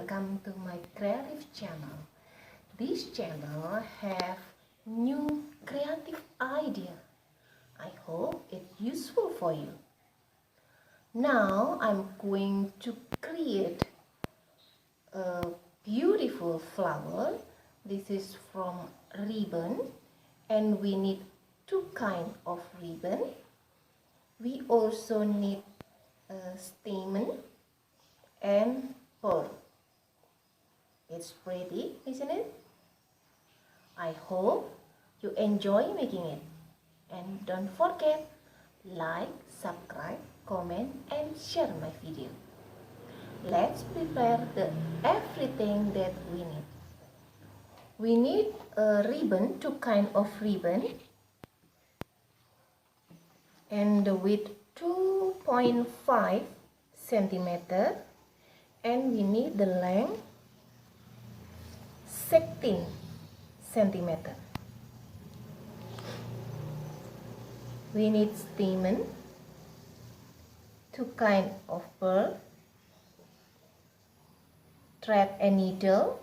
welcome to my creative channel. This channel have new creative idea. I hope it's useful for you. Now I'm going to create a beautiful flower. This is from ribbon and we need two kind of ribbon. We also need a stamen and pearl. It's pretty, isn't it? I hope you enjoy making it. And don't forget, like, subscribe, comment and share my video. Let's prepare everything that we need. We need a ribbon, two kind of ribbon, and the width 2.5 centimeter, and we need the length 16 centimeter. We need stamen, two kind of pearl, thread and needle,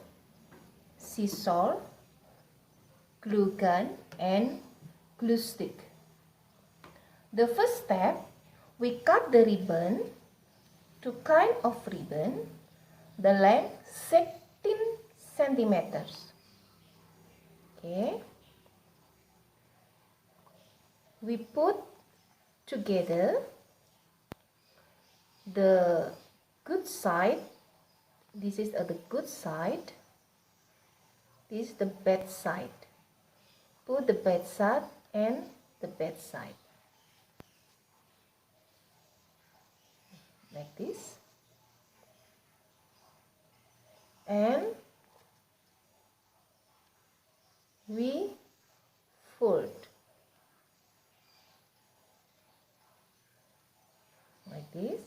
scissors, glue gun and glue stick. The first step, we cut the ribbon, two kind of ribbon, the length 16 centimeters. Okay. We put together the good side. This is the good side. This is the bad side. Put the bad side and the bad side. Like this. And we fold. Like this.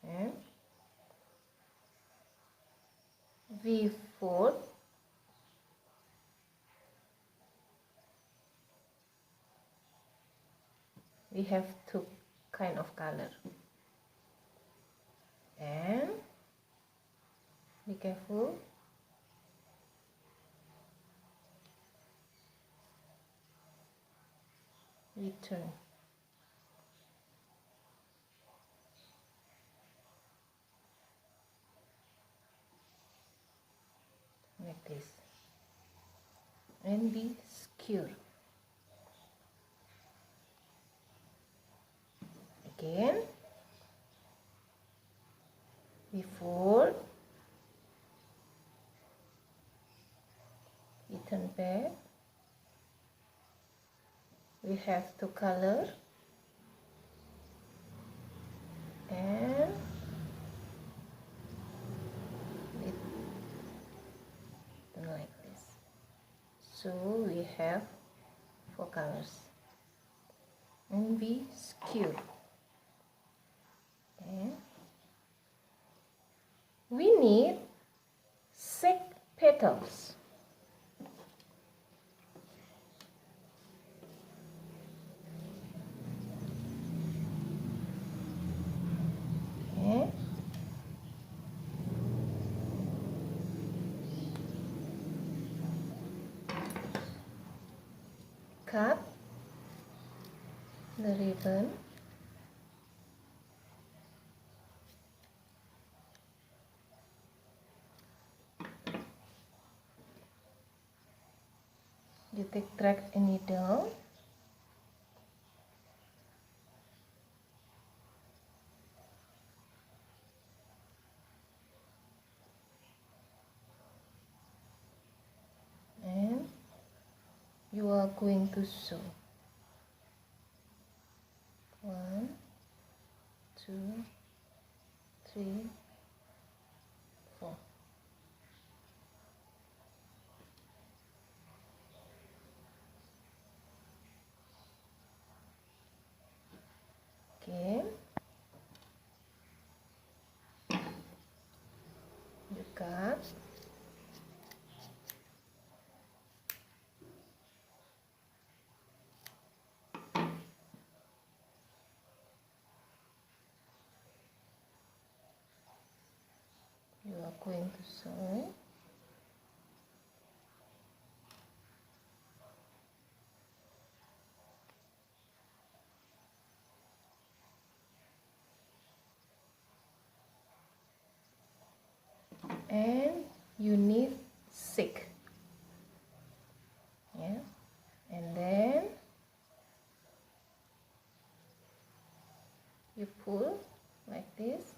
And we fold. We have two kind of color. And be careful. We turn. Like this. And we skewer. Again. We fold. We turn back. We have two color. And we turn like this. So we have four colors. And we skewer. Okay. We need 6 petals. Okay. Cut the ribbon. You take thread and needle. And you are going to sew. 1, 2, 3, 4. Okay. You cut. now going to sew. And you need 6, yeah, and then you pull like this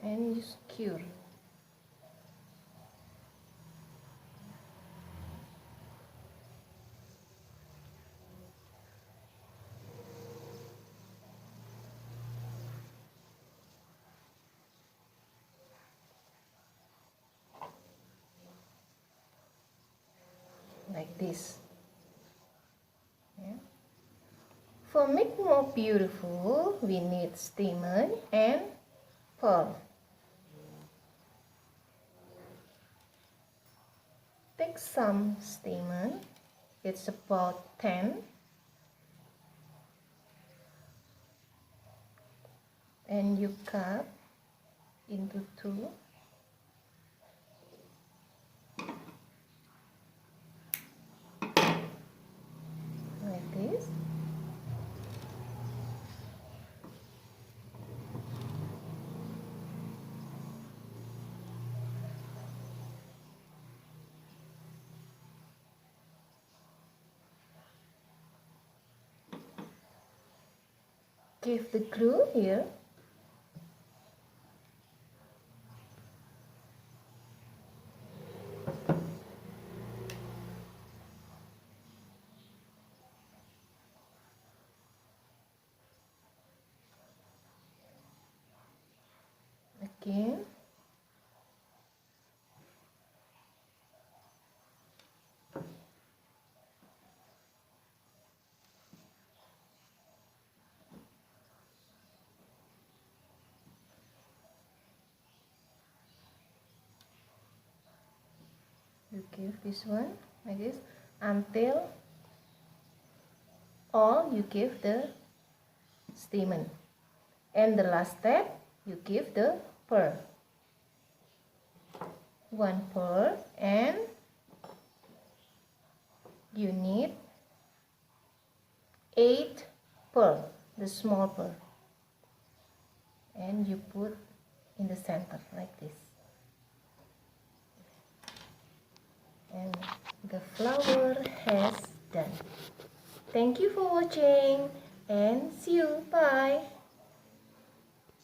and you secure. Like this, yeah. For make more beautiful, we need stamen and pearl. Take some stamen, it's about 10, and you cut into 2. Like this. Give the glue here. Again. You give this one like this until all you give the stamen, and the last step you give the pearl. 1 pearl, and you need 8 pearl, the small pearl, and you put in the center like this. And the flower has done. Thank you for watching and see you. Bye.